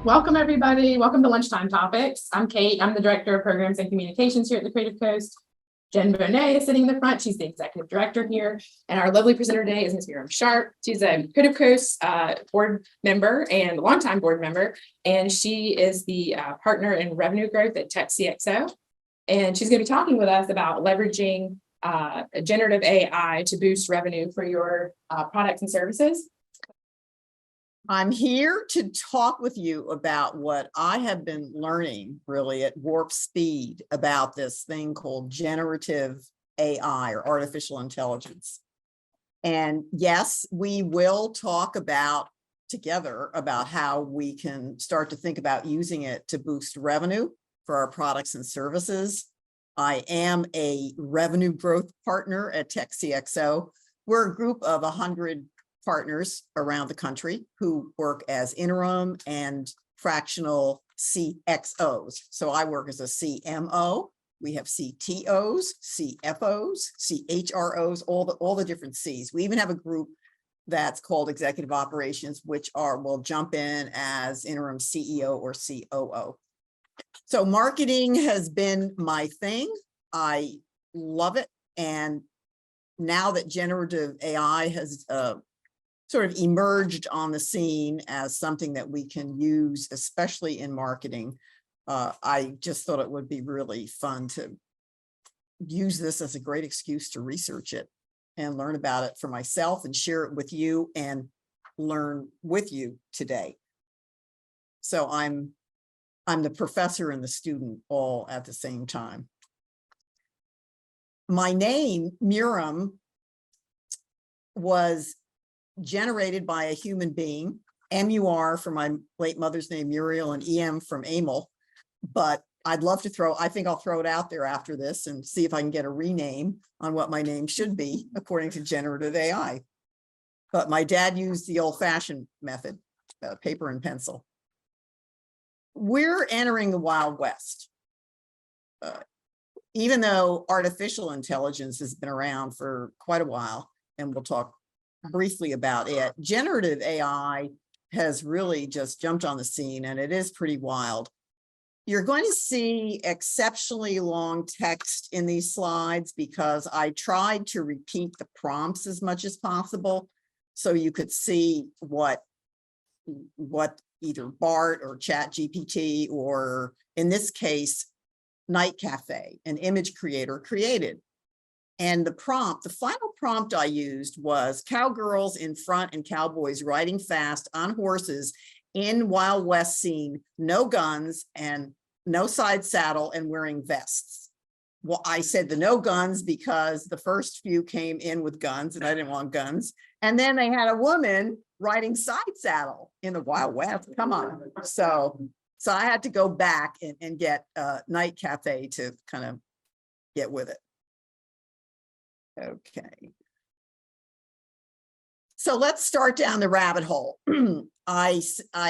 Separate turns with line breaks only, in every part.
welcome everybody. Welcome to Lunchtime Topics. I'm Kate. I'm the Director of Programs and Communications here at the Creative Coast. Jen Bonet is sitting in the front. She's the Executive Director here. And our lovely presenter today is Ms. Murem Sharpe. She's a Creative Coast board member and longtime board member. And she is the partner in revenue growth at TechCXO. And she's going to be talking with us about leveraging generative AI to boost revenue for your products and services.
I'm here to talk with you about what I have been learning really at warp speed about this thing called generative AI or artificial intelligence. And yes, we will talk about together about how we can start to think about using it to boost revenue for our products and services. I am a revenue growth partner at TechCXO. We're a group of 100 partners around the country who work as interim and fractional CXOs. So I work as a CMO. We have CTOs, CFOs, CHROs, all the different Cs. We even have a group that's called executive operations, which will jump in as interim CEO or COO. So marketing has been my thing. I love it. And now that generative AI has sort of emerged on the scene as something that we can use, especially in marketing, I just thought it would be really fun to use this as a great excuse to research it and learn about it for myself and share it with you and learn with you today. So I'm the professor and the student all at the same time. My name, Murem, was generated by a human being, MUR from my late mother's name, Muriel, and EM from Emil. But I think I'll throw it out there after this and see if I can get a rename on what my name should be according to generative AI. But my dad used the old-fashioned method, paper and pencil. We're entering the Wild West. Even though artificial intelligence has been around for quite a while, and we'll talk briefly about it, generative AI has really just jumped on the scene, and it is pretty wild. You're going to see exceptionally long text in these slides because I tried to repeat the prompts as much as possible so you could see what either BART or ChatGPT, or in this case, Night Cafe, an image creator, created. And the final prompt I used was cowgirls in front and cowboys riding fast on horses in Wild West scene, no guns and no side saddle and wearing vests. Well, I said the no guns because the first few came in with guns and I didn't want guns. And then they had a woman riding side saddle in the Wild West. Come on. So I had to go back and get Night Cafe to kind of get with it. Okay. So let's start down the rabbit hole. I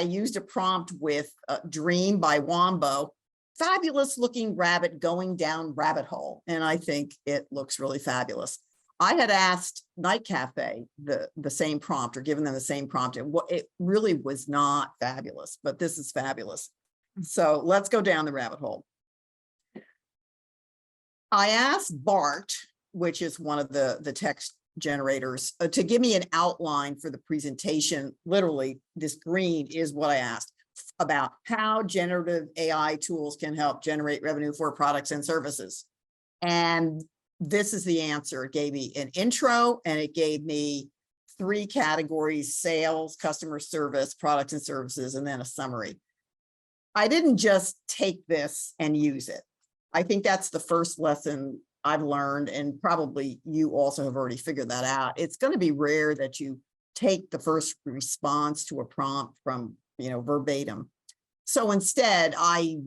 used a prompt with Dream by Wombo, fabulous looking rabbit going down rabbit hole. And I think it looks really fabulous. I had asked Night Cafe the same prompt, or given them the same prompt. It really was not fabulous, but this is fabulous. So let's go down the rabbit hole. I asked BART, which is one of the text generators, to give me an outline for the presentation. Literally, this green is what I asked about how generative AI tools can help generate revenue for products and services. And this is the answer. It gave me an intro and it gave me 3 categories: sales, customer service, products and services, and then a summary. I didn't just take this and use it. I think that's the first lesson I've learned, and probably you also have already figured that out. It's going to be rare that you take the first response to a prompt from, verbatim. So instead, I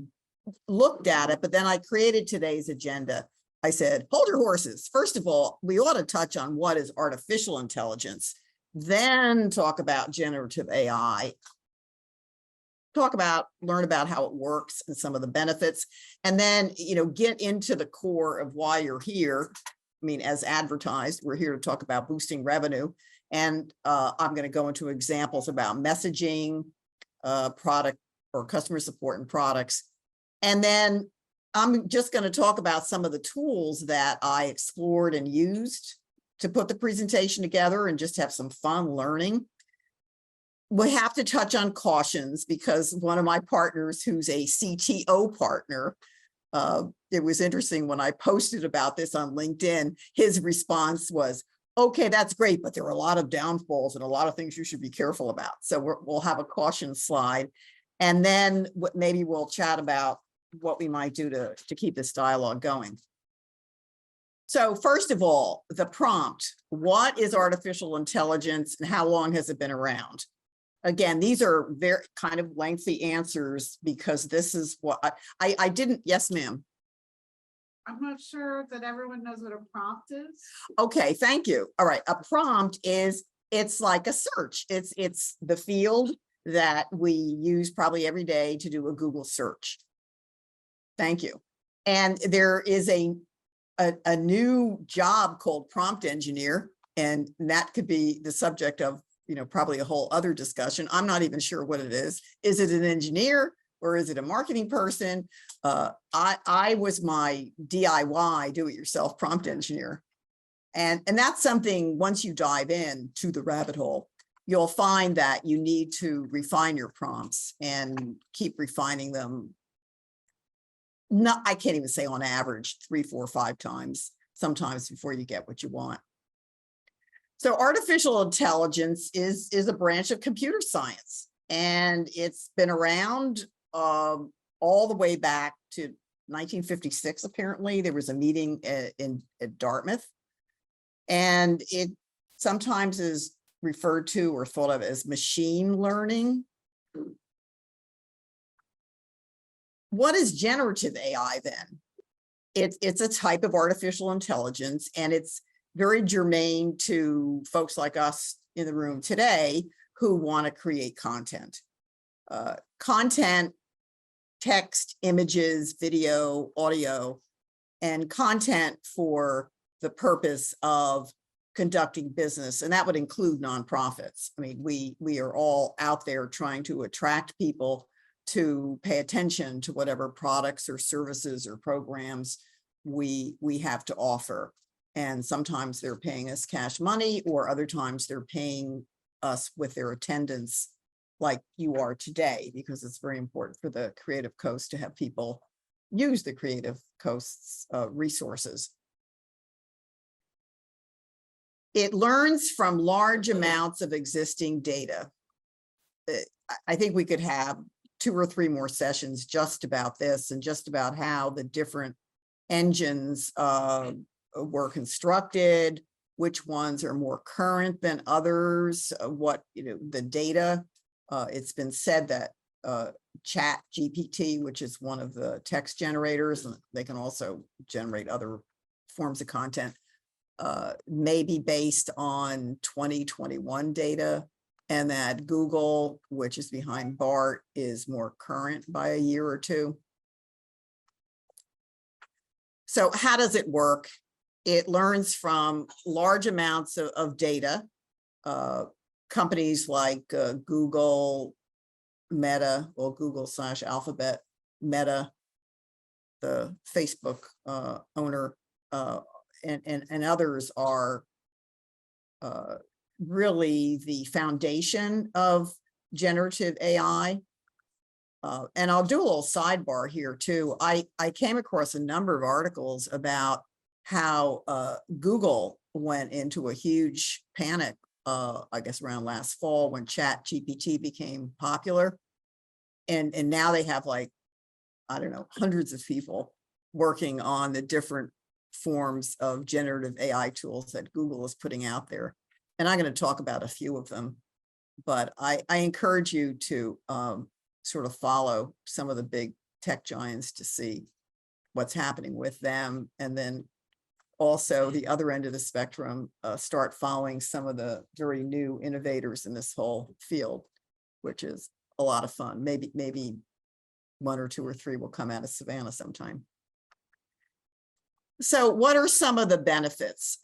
looked at it, but then I created today's agenda. I said, hold your horses. First of all, we ought to touch on what is artificial intelligence, then talk about generative AI, learn about how it works and some of the benefits, and then, get into the core of why you're here. I mean, as advertised, we're here to talk about boosting revenue. And I'm going to go into examples about messaging, product or customer support and products. And then I'm just going to talk about some of the tools that I explored and used to put the presentation together and just have some fun learning. We have to touch on cautions because one of my partners, who's a CTO partner, it was interesting when I posted about this on LinkedIn, his response was, okay, that's great, but there are a lot of downfalls and a lot of things you should be careful about. So we'll have a caution slide. And then maybe we'll chat about what we might do to keep this dialogue going. So first of all, the prompt. What is artificial intelligence and how long has it been around? Again, these are very kind of lengthy answers because this is what I didn't. Yes, ma'am.
I'm not sure that everyone knows what a prompt is.
Okay, thank you. All right, a prompt is, it's like a search. It's the field that we use probably every day to do a Google search. Thank you. And there is a new job called prompt engineer, and that could be the subject of, you know, probably a whole other discussion. I'm not even sure what it is. Is it an engineer or is it a marketing person? I was my DIY, do-it-yourself prompt engineer. And that's something, once you dive in to the rabbit hole, you'll find that you need to refine your prompts and keep refining them. I can't even say on average 3, 4, 5 times, sometimes before you get what you want. So artificial intelligence is a branch of computer science, and it's been around all the way back to 1956. Apparently, there was a meeting at Dartmouth, and it sometimes is referred to or thought of as machine learning. What is generative AI then? It's a type of artificial intelligence, and it's very germane to folks like us in the room today who want to create content. Content, text, images, video, audio, and content for the purpose of conducting business. And that would include nonprofits. I mean, we are all out there trying to attract people to pay attention to whatever products or services or programs we have to offer. And sometimes they're paying us cash money, or other times they're paying us with their attendance, like you are today, because it's very important for the Creative Coast to have people use the Creative Coast's resources. It learns from large amounts of existing data. I think we could have 2 or 3 more sessions just about this and just about how the different engines were constructed, which ones are more current than others, what, the data. It's been said that ChatGPT, which is one of the text generators, and they can also generate other forms of content, may be based on 2021 data, and that Google, which is behind BART, is more current by a year or 2. So how does it work? It learns from large amounts of data. Companies like Google, Meta, well, Google/Alphabet, Meta, the Facebook owner, and others are really the foundation of generative AI. And I'll do a little sidebar here too. I came across a number of articles about how Google went into a huge panic, I guess around last fall when ChatGPT became popular. And now they have, like, I don't know, hundreds of people working on the different forms of generative AI tools that Google is putting out there. And I'm going to talk about a few of them, but I encourage you to sort of follow some of the big tech giants to see what's happening with them. And then also the other end of the spectrum, start following some of the very new innovators in this whole field, which is a lot of fun. Maybe 1 or 2 or 3 will come out of Savannah sometime. So what are some of the benefits?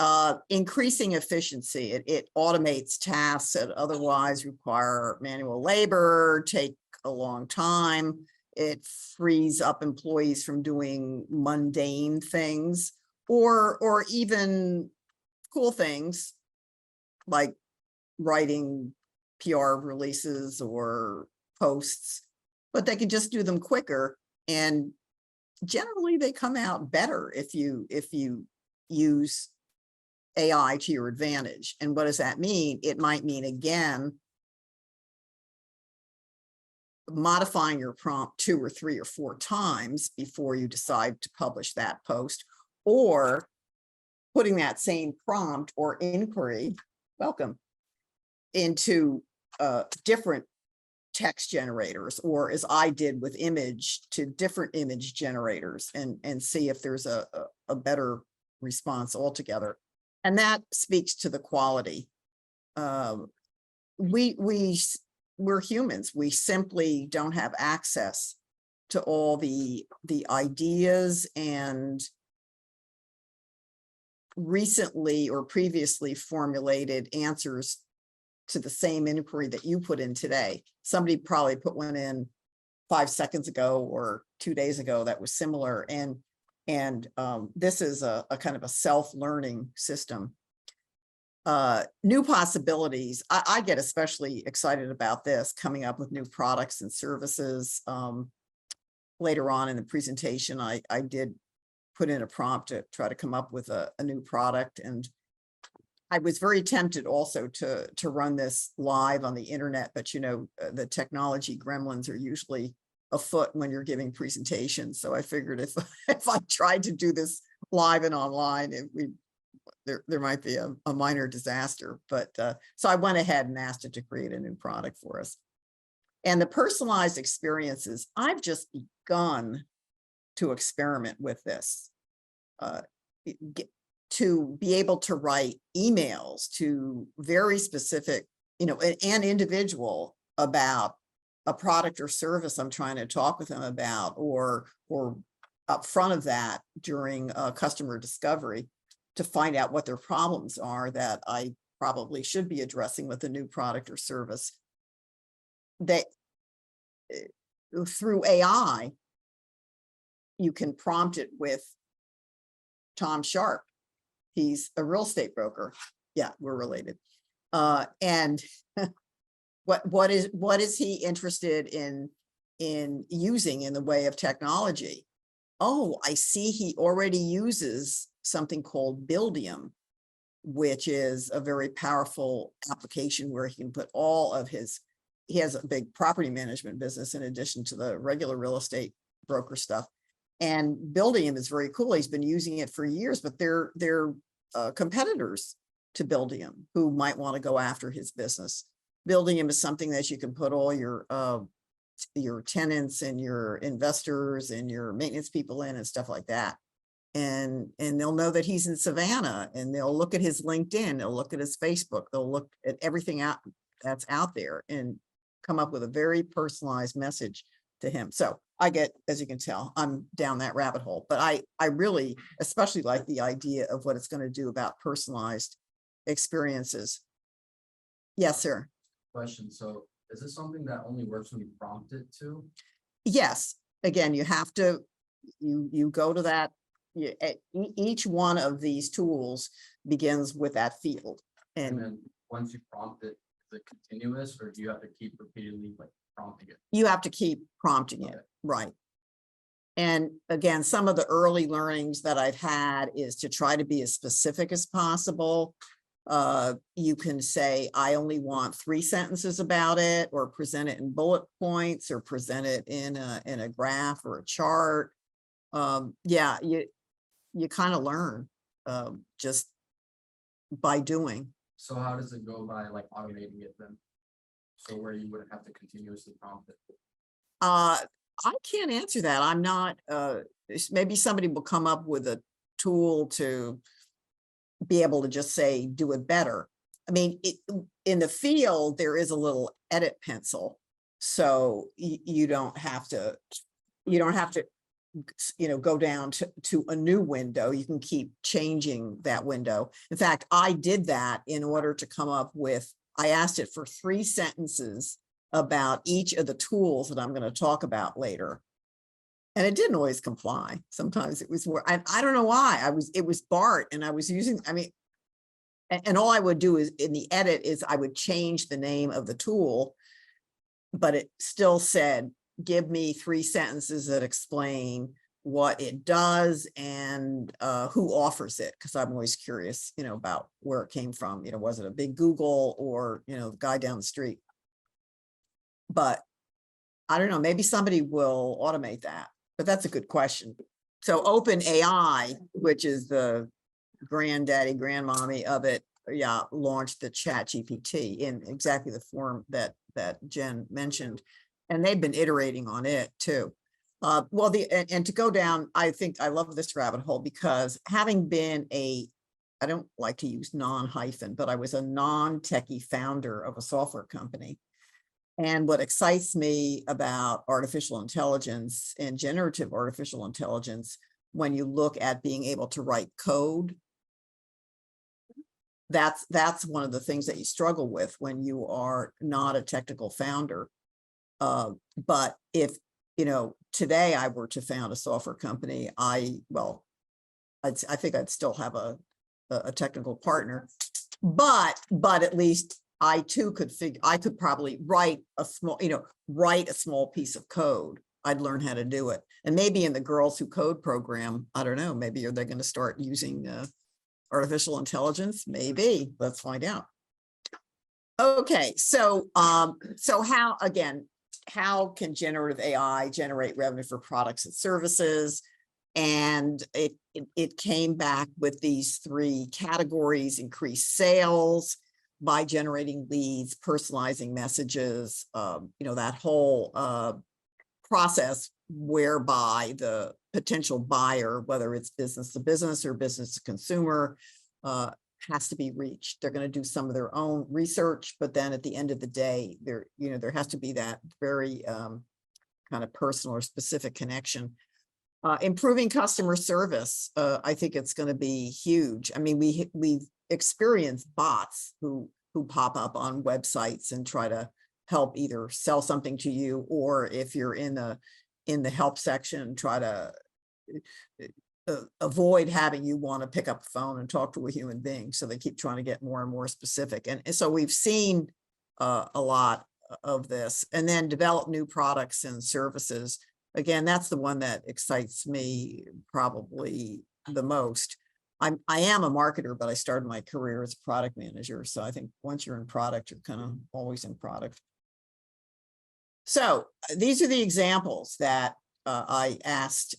Increasing efficiency. It automates tasks that otherwise require manual labor, take a long time. It frees up employees from doing mundane things or even cool things like writing PR releases or posts, but they can just do them quicker. And generally they come out better if you use AI to your advantage. And what does that mean? It might mean, again, modifying your prompt 2 or 3 or 4 times before you decide to publish that post, or putting that same prompt or inquiry, welcome, into different text generators, or as I did with image, to different image generators, and see if there's a better response altogether. And that speaks to the quality. We're humans. We simply don't have access to all the ideas and recently or previously formulated answers to the same inquiry that you put in today. Somebody probably put one in 5 seconds ago or 2 days ago that was similar. And this is a kind of a self-learning system. New possibilities. I get especially excited about this, coming up with new products and services. Later on in the presentation, I did put in a prompt to try to come up with a new product. And I was very tempted also to run this live on the internet, but you know, the technology gremlins are usually afoot when you're giving presentations. So I figured if I tried to do this live and online, there might be a minor disaster. But so I went ahead and asked it to create a new product for us. And the personalized experiences, I've just begun to experiment with this, to be able to write emails to very specific, you know, an individual about a product or service I'm trying to talk with them about, or up front of that during customer discovery, to find out what their problems are that I probably should be addressing with a new product or service. That through AI, you can prompt it with Tom Sharpe. He's a real estate broker. Yeah, we're related. And what is he interested in using in the way of technology? Oh, I see he already uses something called Buildium, which is a very powerful application where he can put all of he has a big property management business in addition to the regular real estate broker stuff. And Buildium is very cool. He's been using it for years, but they're competitors to Buildium who might want to go after his business. Buildium is something that you can put all your tenants and your investors and your maintenance people in and stuff like that. And they'll know that he's in Savannah, and they'll look at his LinkedIn, they'll look at his Facebook, they'll look at everything that's out there and come up with a very personalized message to him. So I get, as you can tell, I'm down that rabbit hole, but I really especially like the idea of what it's going to do about personalized experiences. Yes, sir.
Question. So is this something that only works when you prompt it to?
Yes. Again, you have to, you go to that. Each one of these tools begins with that field.
And then once you prompt it, is it continuous, or do you have to keep repeatedly like prompting it?
You have to keep prompting it, right? And again, some of the early learnings that I've had is to try to be as specific as possible. You can say, I only want 3 sentences about it, or present it in bullet points, or present it in a graph or a chart. Yeah, you kind of learn just by doing.
So how does it go by like automating it then? So where you wouldn't have to continuously prompt it?
I can't answer that. I'm not, maybe somebody will come up with a tool to be able to just say, do it better. I mean, in the field, there is a little edit pencil. So you don't have to, you know, go down to a new window. You can keep changing that window. In fact, I did that in order to come up with, I asked it for 3 sentences about each of the tools that I'm going to talk about later. And it didn't always comply. Sometimes it was more, I don't know why. It was BART and I was using, I mean, and all I would do is in the edit is I would change the name of the tool, but it still said, give me 3 sentences that explain what it does and who offers it. Cause I'm always curious, you know, about where it came from. You know, was it a big Google or, you know, the guy down the street? But I don't know, maybe somebody will automate that, but that's a good question. So OpenAI, which is the granddaddy, grandmommy of it, yeah, launched the ChatGPT in exactly the form that Jen mentioned. And they've been iterating on it too. Well, and to go down, I think I love this rabbit hole because having been I don't like to use non-hyphen, but I was a non-techie founder of a software company. And what excites me about artificial intelligence and generative artificial intelligence, when you look at being able to write code, that's one of the things that you struggle with when you are not a technical founder. But if, you know, today I were to found a software company, I think I'd still have a technical partner, but at least I too I could probably write a small piece of code. I'd learn how to do it. And maybe in the Girls Who Code program, I don't know, maybe are they going to start using artificial intelligence? Maybe. Let's find out. Okay, so how can generative AI generate revenue for products and services? And it came back with these 3 categories: increase sales by generating leads, personalizing messages, you know, that whole process whereby the potential buyer, whether it's business to business or business to consumer, has to be reached. They're going to do some of their own research, but then at the end of the day, there has to be that very kind of personal or specific connection. Improving customer service, I think it's going to be huge. I mean, we've experienced bots who pop up on websites and try to help either sell something to you, or if you're in the help section, try to avoid having you want to pick up the phone and talk to a human being. So they keep trying to get more and more specific. And so we've seen a lot of this. And then develop new products and services. Again, that's the one that excites me probably the most. I am a marketer, but I started my career as a product manager. So I think once you're in product, you're kind of always in product. So these are the examples that I asked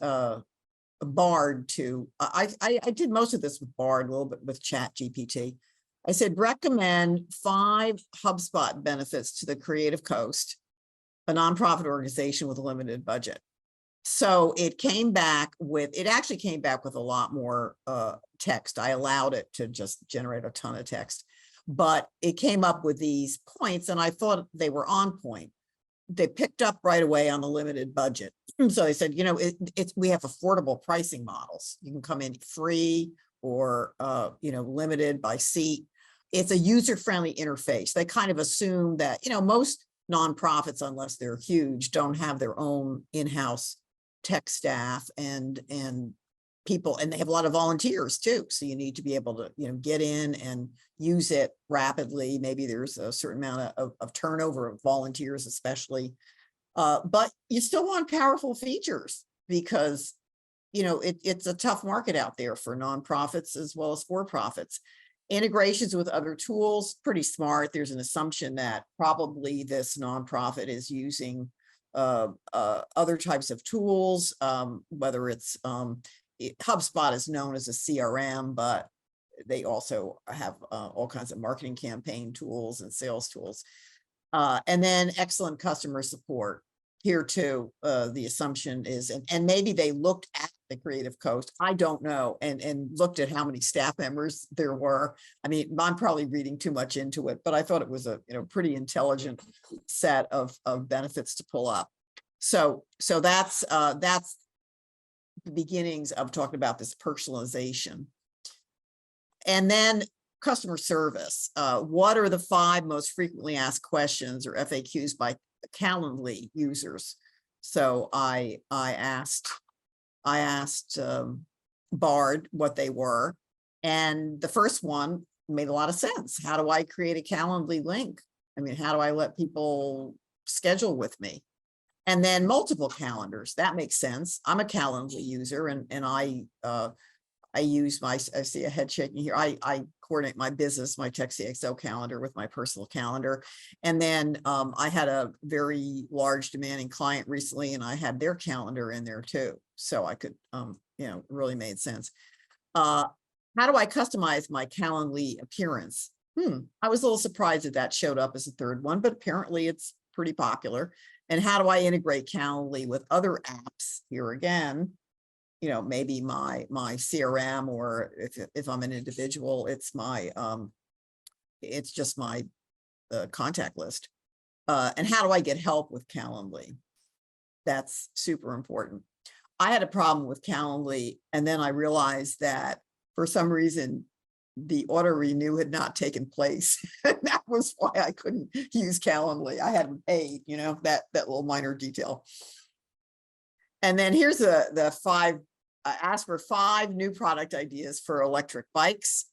Bard to, I did most of this with Bard, a little bit with ChatGPT. I said, recommend 5 HubSpot benefits to the Creative Coast, a nonprofit organization with a limited budget. So it actually came back with a lot more text. I allowed it to just generate a ton of text, but it came up with these points and I thought they were on point. They picked up right away on the limited budget. So they said, you know, we have affordable pricing models. You can come in free or, you know, limited by seat. It's a user-friendly interface. They kind of assume that, you know, most nonprofits, unless they're huge, don't have their own in-house tech staff and people, and they have a lot of volunteers too. So you need to be able to, you know, get in and use it rapidly. Maybe there's a certain amount of turnover of volunteers, especially, but you still want powerful features because, you know, it's a tough market out there for nonprofits as well as for-profits. Integrations with other tools, pretty smart. There's an assumption that probably this nonprofit is using other types of tools, whether it's HubSpot is known as a CRM, but they also have all kinds of marketing campaign tools and sales tools. And then excellent customer support. Here too, the assumption is, and maybe they looked at the Creative Coast, I don't know, and looked at how many staff members there were. I mean, I'm probably reading too much into it, but I thought it was a pretty intelligent set of benefits to pull up. So that's the beginnings of talking about this personalization. And then customer service. What are the 5 most frequently asked questions or FAQs by Calendly users? So I asked Bard what they were. And the first one made a lot of sense. How do I create a Calendly link? I mean, how do I let people schedule with me? And then multiple calendars, that makes sense. I'm a Calendly user and I use I see a head shaking here. I coordinate my business, my TechCXO calendar with my personal calendar. And then I had a very large demanding client recently and I had their calendar in there too. So I could, really made sense. How do I customize my Calendly appearance? I was a little surprised that showed up as a third one, but apparently it's pretty popular. And how do I integrate Calendly with other apps? Here again, maybe my CRM, or if I'm an individual, it's my it's just my contact list. And how do I get help with Calendly? That's super important. I had a problem with Calendly, and then I realized that for some reason the auto renew had not taken place. And that was why I couldn't use Calendly. I hadn't paid, that little minor detail. And then here's the 5, ask for 5 new product ideas for electric bikes.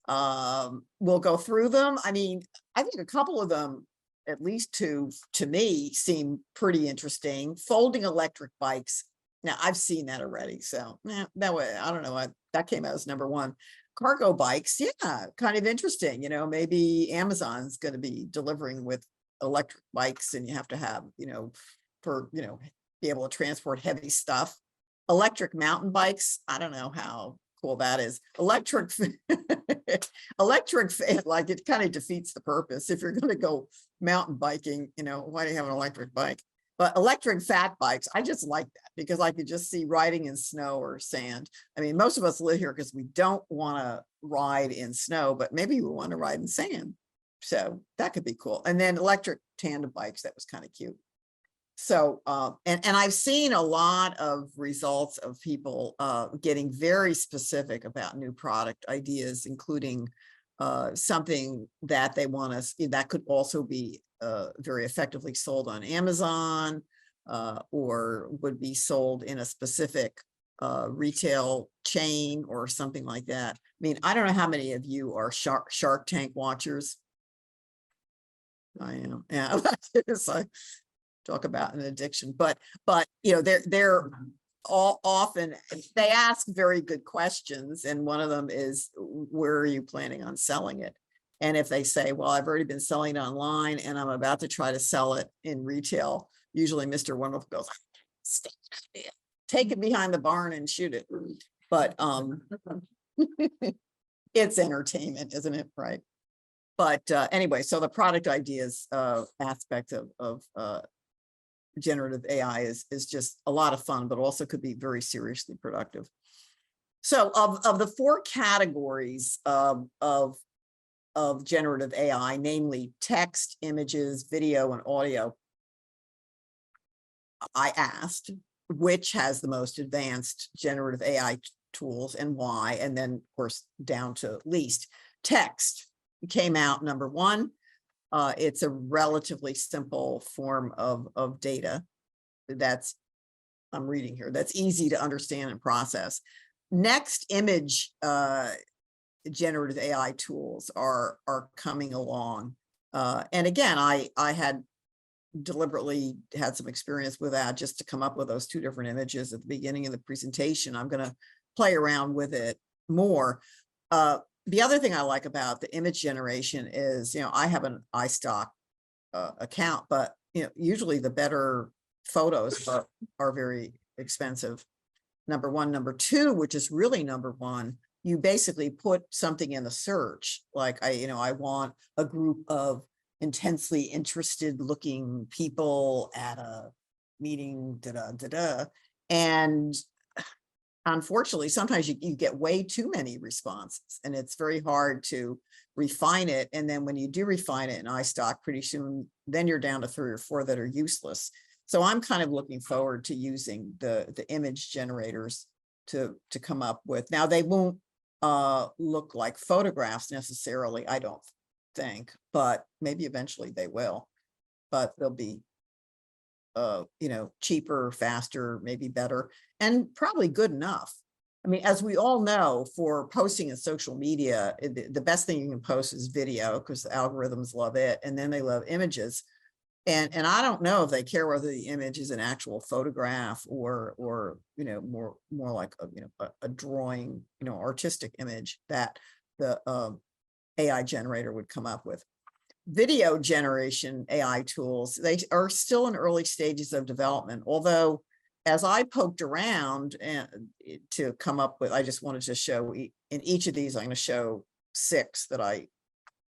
We'll go through them. I mean, I think a couple of them, at least to me, seem pretty interesting. Folding electric bikes. Now I've seen that already. So that way, I don't know, that came out as number 1. Cargo bikes, yeah, kind of interesting. Maybe Amazon's going to be delivering with electric bikes, and you have to have, be able to transport heavy stuff. Electric mountain bikes, I don't know how cool that is. Electric, like it kind of defeats the purpose. If you're going to go mountain biking, why do you have an electric bike? But electric fat bikes, I just like that because I could just see riding in snow or sand. I mean, most of us live here because we don't want to ride in snow, but maybe we want to ride in sand. So that could be cool. And then electric tandem bikes, that was kind of cute. So, and I've seen a lot of results of people getting very specific about new product ideas, including something that they want to, that could also be very effectively sold on Amazon or would be sold in a specific retail chain or something like that. I mean, I don't know how many of you are Shark Tank watchers. I am. Yeah, I talk about an addiction, but they're all often, they ask very good questions, and one of them is, where are you planning on selling it? And if they say, well, I've already been selling it online and I'm about to try to sell it in retail, usually Mr. Wonderful goes, take it behind the barn and shoot it. But it's entertainment, isn't it? Right. But anyway, so the product ideas aspect of generative AI is just a lot of fun, but also could be very seriously productive. So of the 4 categories of generative AI, namely text, images, video, and audio, I asked which has the most advanced generative AI tools and why, and then of course down to least. Text came out number 1. It's a relatively simple form of data that's, I'm reading here, that's easy to understand and process. Next, image generative AI tools are coming along. And again, I had deliberately had some experience with that just to come up with those 2 different images at the beginning of the presentation. I'm going to play around with it more. The other thing I like about the image generation is, I have an iStock account, but usually the better photos are very expensive. Number 1. Number 2, which is really number 1, you basically put something in the search, like I want a group of intensely interested looking people at a meeting, and unfortunately, sometimes you get way too many responses, and it's very hard to refine it. And then when you do refine it in iStock, pretty soon, then you're down to 3 or 4 that are useless. So I'm kind of looking forward to using the image generators to come up with. Now, they won't look like photographs necessarily, I don't think, but maybe eventually they will. But they'll be cheaper, faster, maybe better, and probably good enough. I mean, as we all know, for posting in social media, the best thing you can post is video because the algorithms love it, and then they love images. And I don't know if they care whether the image is an actual photograph or more like a drawing, artistic image that the AI generator would come up with. Video generation AI tools, they are still in early stages of development, although as I poked around and to come up with, I just wanted to show in each of these, I'm going to show 6 that I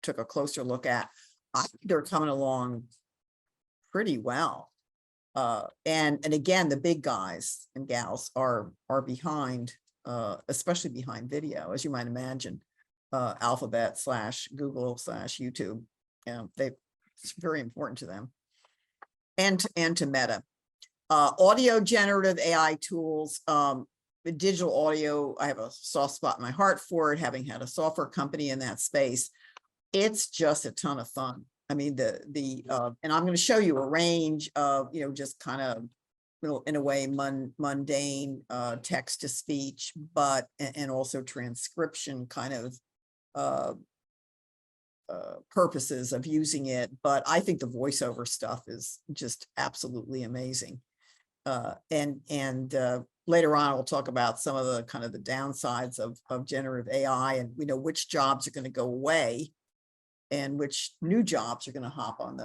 took a closer look at. I think they're coming along pretty well. And again, the big guys and gals are behind, especially behind video, as you might imagine, Alphabet / Google / YouTube. It's very important to them and to Meta. Audio generative AI tools, digital audio, I have a soft spot in my heart for it, having had a software company in that space. It's just a ton of fun. I mean, and I'm going to show you a range of, just kind of, in a way, mundane text to speech, but, and also transcription kind of purposes of using it. But I think the voiceover stuff is just absolutely amazing. And later on, we'll talk about some of the kind of the downsides of generative AI and, which jobs are going to go away and which new jobs are going to hop on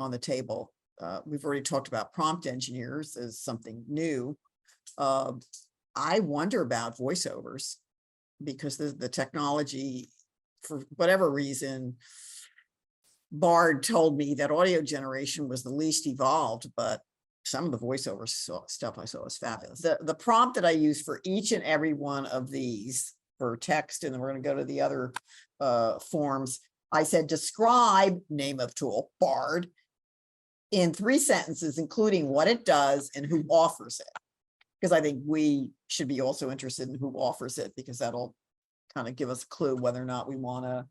the table. We've already talked about prompt engineers as something new. I wonder about voiceovers because the technology, for whatever reason, Bard told me that audio generation was the least evolved, but some of the voiceover stuff I saw was fabulous. The prompt that I use for each and every one of these for text, and then we're going to go to the other forms. I said, describe name of tool, Bard, in 3 sentences, including what it does and who offers it. Because I think we should be also interested in who offers it, because that'll kind of give us a clue whether or not we want to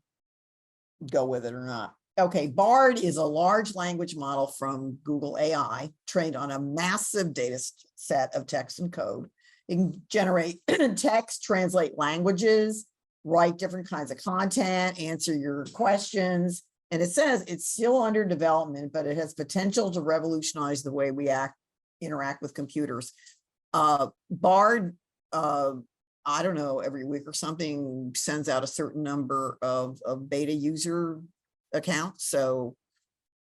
go with it or not. Okay, Bard is a large language model from Google AI trained on a massive data set of text and code. It can generate text, translate languages, write different kinds of content, answer your questions. And it says it's still under development, but it has potential to revolutionize the way we interact with computers. Bard, I don't know, every week or something sends out a certain number of beta user accounts. So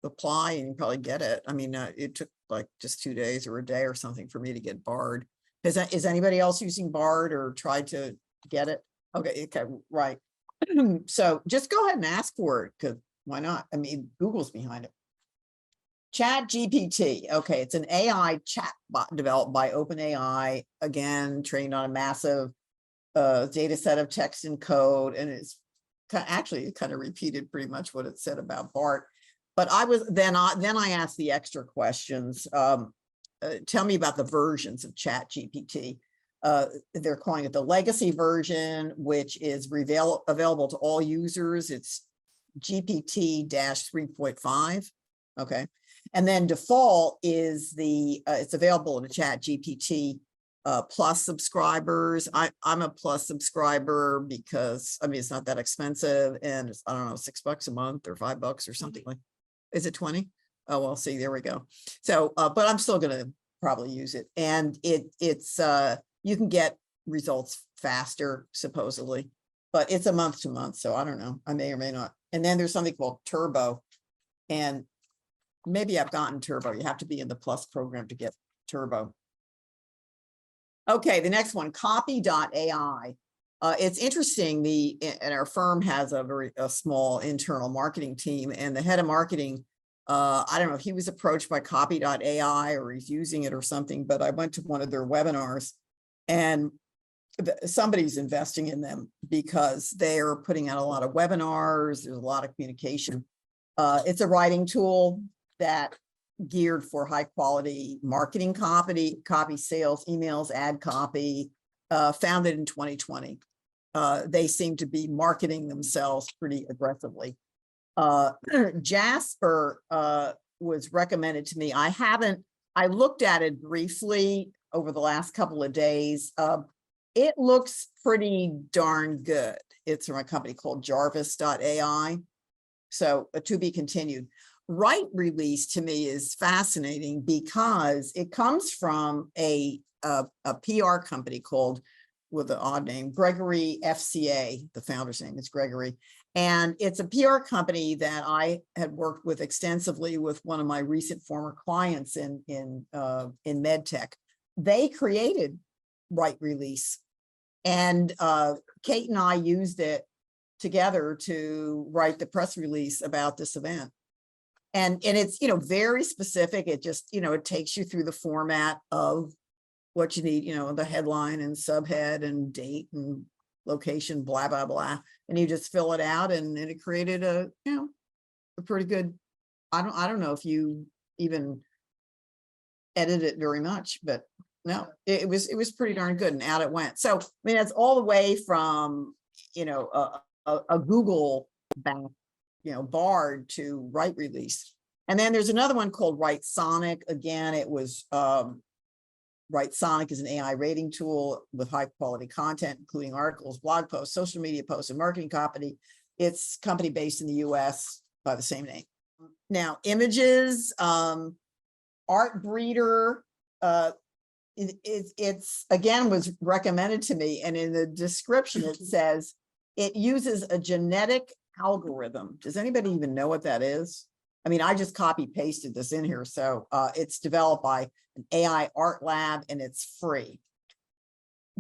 apply and you probably get it. I mean, it took like just 2 days or a day or something for me to get Bard. Is anybody else using Bard or tried to get it? Okay, right. So just go ahead and ask for it, because why not? I mean, Google's behind it. ChatGPT. Okay, it's an AI chatbot developed by OpenAI, again, trained on a massive data set of text and code, and it's actually kind of repeated pretty much what it said about Bart. But then I asked the extra questions. Tell me about the versions of ChatGPT. They're calling it the legacy version, which is available to all users. It's GPT-3.5. Okay. And then default is it's available in the ChatGPT Plus subscribers. I'm a Plus subscriber because, I mean, it's not that expensive, and it's, I don't know, $6 a month or $5 or something like. Is it 20? Oh, well, see, there we go. So, but I'm still going to probably use it, and it's you can get results faster supposedly, but it's a month to month, so I don't know. I may or may not. And then there's something called Turbo, and maybe I've gotten Turbo. You have to be in the Plus program to get Turbo. Okay, the next one, copy.ai. It's interesting. And our firm has a small internal marketing team, and the head of marketing, I don't know if he was approached by copy.ai or he's using it or something, but I went to one of their webinars, and somebody's investing in them because they're putting out a lot of webinars. There's a lot of communication. It's a writing tool that geared for high quality marketing copy sales, emails, ad copy, founded in 2020. they seem to be marketing themselves pretty aggressively. Jasper was recommended to me. I looked at it briefly over the last couple of days. It looks pretty darn good. It's from a company called Jarvis.ai. So to be continued. Right Release to me is fascinating because it comes from a PR company called, with an odd name, Gregory FCA. The founder's name is Gregory. And it's a PR company that I had worked with extensively with one of my recent former clients in MedTech. They created Right Release. And Kate and I used it together to write the press release about this event. And it's, very specific. It just, it takes you through the format of what you need, the headline and subhead and date and location, blah, blah, blah. And you just fill it out, and it created a pretty good, I don't know if you even edit it very much, but no, it was pretty darn good, and out it went. So, I mean, that's all the way from, a Google back, Bard to Right Release. And then there's another one called Right Sonic. Again, it was, Right Sonic is an AI rating tool with high quality content, including articles, blog posts, social media posts, and marketing copy. It's a company based in the US by the same name. Now, images, Art Breeder, it's again was recommended to me, and in the description it says it uses a genetic algorithm. Does anybody even know what that is? I mean, I just copy pasted this in here. So it's developed by an AI art lab, and it's free.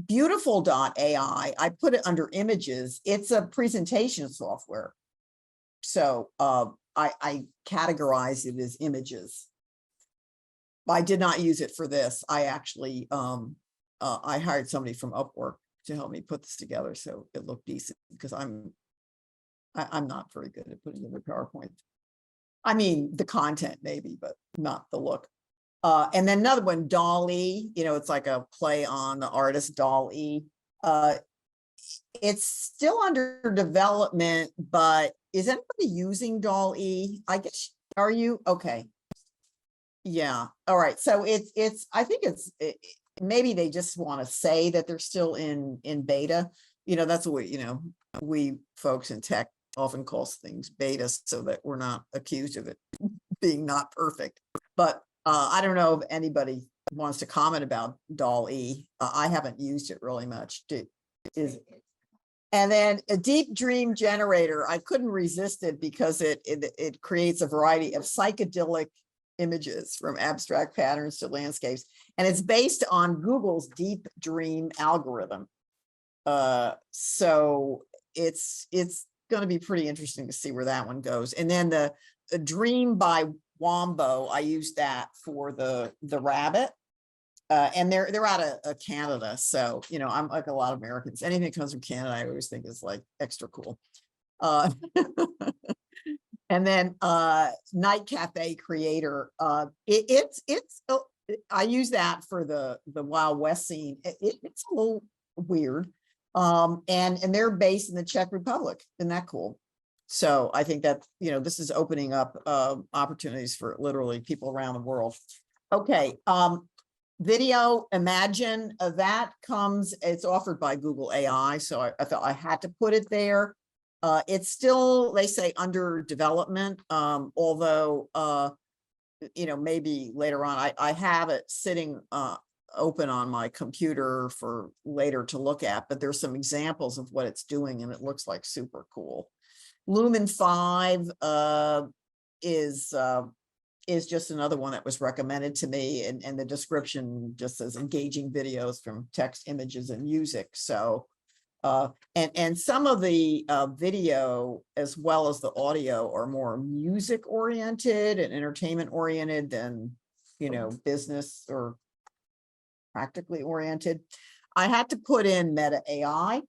Beautiful.ai, I put it under images. It's a presentation software. So I categorize it as images. I did not use it for this. I actually, I hired somebody from Upwork to help me put this together so it looked decent, because I'm not very good at putting in the PowerPoint. I mean, the content maybe, but not the look. And then another one, Dolly, it's like a play on the artist Dolly. It's still under development, but is anybody using Dolly? I guess, are you? Okay. Yeah. All right. So I think maybe they just want to say that they're still in beta. That's what, we folks in tech often calls things beta, so that we're not accused of it being not perfect. But I don't know if anybody wants to comment about DALL-E. I haven't used it really much. And then a deep dream generator. I couldn't resist it because it creates a variety of psychedelic images, from abstract patterns to landscapes, and it's based on Google's deep dream algorithm. So it's going to be pretty interesting to see where that one goes. And then the Dream by Wombo, I used that for the rabbit, and they're out of Canada. So I'm like a lot of Americans. Anything that comes from Canada, I always think is like extra cool. And then Night Cafe Creator, I use that for the Wild West scene. It's a little weird. And they're based in the Czech Republic. Isn't that cool? So I think that, this is opening up opportunities for literally people around the world. Okay. Video Imagine, it's offered by Google AI. So I thought I had to put it there. It's still, they say, under development, although, maybe later on, I have it sitting open on my computer for later to look at, but there's some examples of what it's doing, and it looks like super cool. Lumen 5 is just another one that was recommended to me, and the description just says engaging videos from text, images, and music. So and some of the video as well as the audio are more music oriented and entertainment oriented than business or practically oriented. I had to put in Meta AI.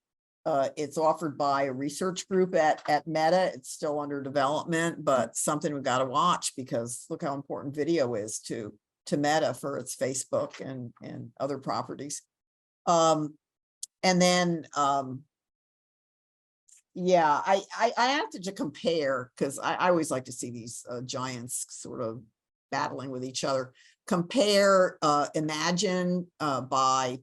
It's offered by a research group at Meta. It's still under development, but something we've got to watch, because look how important video is to Meta for its Facebook and other properties. And then Yeah, I have to compare, because I always like to see these giants sort of battling with each other. Compare Imagine by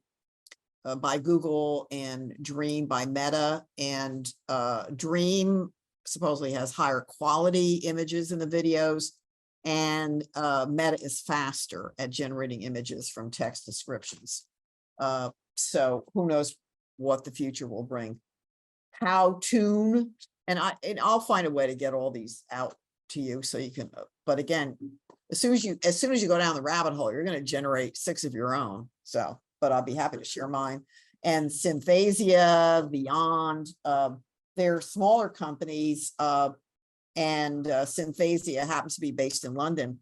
Google and Dream by Meta, and Dream supposedly has higher quality images in the videos, and Meta is faster at generating images from text descriptions. So who knows what the future will bring. How tune, and I'll find a way to get all these out to you so you can, but again, as soon as you go down the rabbit hole, you're going to generate 6 of your own. So, but I'll be happy to share mine. And Synthesia, Beyond, they're smaller companies, and Synthesia happens to be based in London,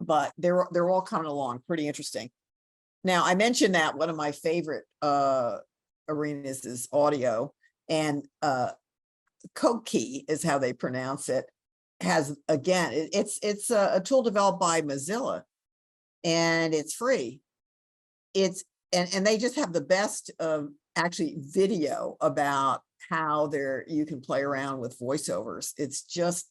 but they're all coming along pretty interesting. Now, I mentioned that one of my favorite arenas is audio, and Koki is how they pronounce it. Has, again, it's a tool developed by Mozilla, and it's free. It's and they just have the best actually video about how you can play around with voiceovers. It's just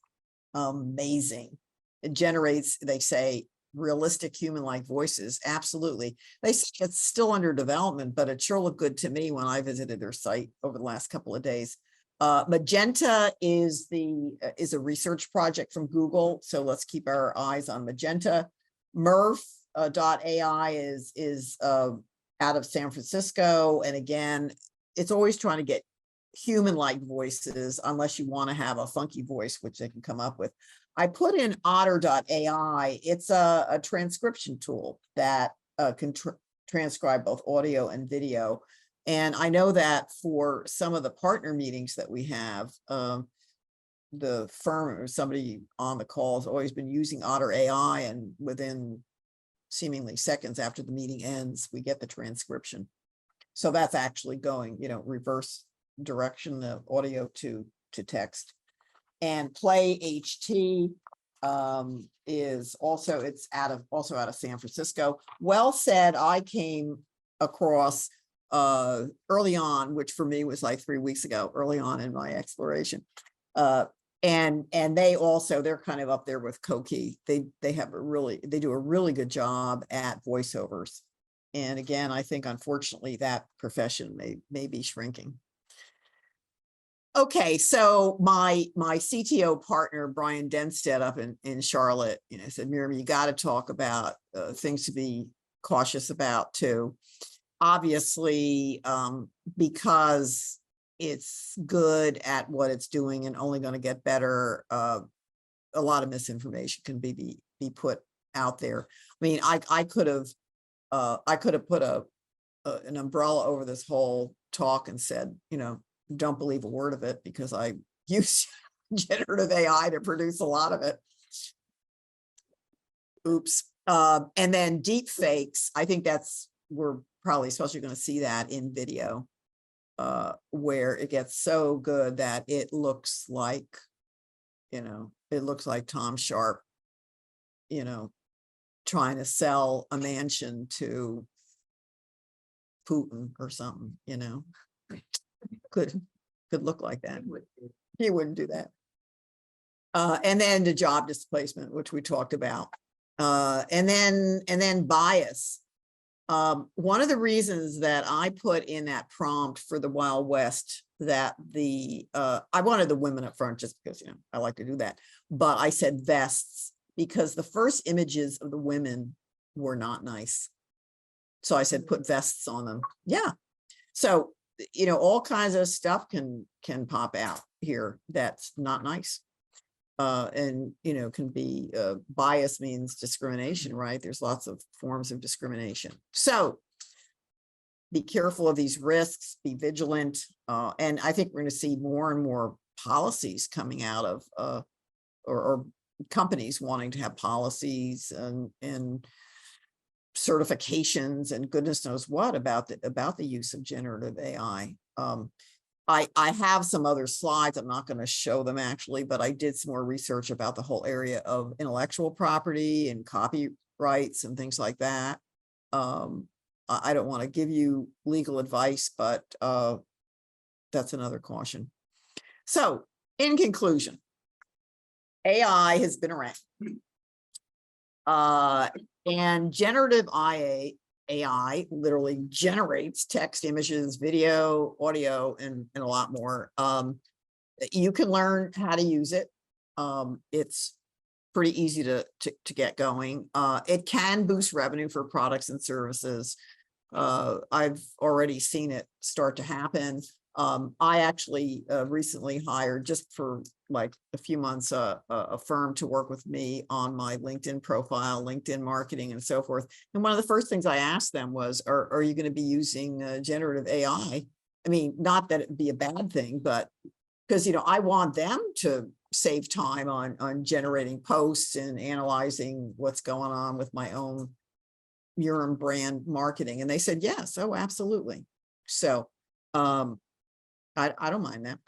amazing. It generates, they say, realistic human-like voices. Absolutely. They say it's still under development, but it sure looked good to me when I visited their site over the last couple of days. Magenta is a research project from Google, so let's keep our eyes on Magenta. Murf.ai is out of San Francisco, and again, it's always trying to get human-like voices, unless you want to have a funky voice, which they can come up with. I put in otter.ai. It's a transcription tool that can transcribe both audio and video. And I know that for some of the partner meetings that we have, the firm or somebody on the call has always been using Otter AI, and within seemingly seconds after the meeting ends, we get the transcription. So that's actually going, reverse direction, the audio to text. And Play HT is also, it's also out of San Francisco. Well Said, I came across early on, which for me was like 3 weeks ago, early on in my exploration. And they're kind of up there with Koki. They do a really good job at voiceovers. And again, I think unfortunately that profession may be shrinking. Okay, so my CTO partner, Brian Denstead up in Charlotte, said, Murem, you got to talk about things to be cautious about too. Obviously, because it's good at what it's doing and only going to get better, a lot of misinformation can be put out there. I mean, I could have put an umbrella over this whole talk and said, don't believe a word of it, because I use generative AI to produce a lot of it. Oops. And then deep fakes, I think we're probably especially going to see that in video, where it gets so good that it looks like, Tom Sharp, trying to sell a mansion to Putin or something, could look like that. He wouldn't do that. And then the job displacement, which we talked about, and then bias. One of the reasons that I put in that prompt for the Wild West, that I wanted the women up front just because, I like to do that, but I said vests because the first images of the women were not nice. So I said, put vests on them. Yeah. So, all kinds of stuff can pop out here that's not nice. And, can be bias means discrimination, right? There's lots of forms of discrimination. So be careful of these risks, be vigilant. And I think we're going to see more and more policies coming out of, or companies wanting to have policies and certifications and goodness knows what about the use of generative AI. I have some other slides. I'm not going to show them actually, but I did some more research about the whole area of intellectual property and copyrights and things like that. I don't want to give you legal advice, but that's another caution. So in conclusion, AI has been around. And generative AI literally generates text, images, video, audio, and a lot more. You can learn how to use it. It's pretty easy to get going. It can boost revenue for products and services. I've already seen it start to happen. I actually recently hired, just for like a few months, a firm to work with me on my LinkedIn profile, LinkedIn marketing, and so forth. And one of the first things I asked them was, are you going to be using generative AI? I mean, not that it'd be a bad thing, but because, you know, I want them to save time on generating posts and analyzing what's going on with my own Murem brand marketing. And they said, yes, oh, absolutely. So I don't mind that.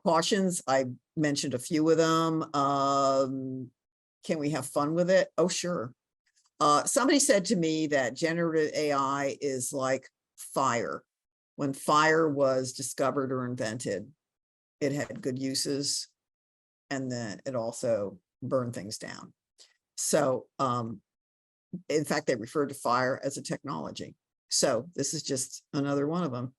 Cautions, I mentioned a few of them. Can we have fun with it? Oh, sure. Somebody said to me that generative AI is like fire. When fire was discovered or invented, it had good uses, and then it also burned things down. So in fact, they referred to fire as a technology. So this is just another one of them.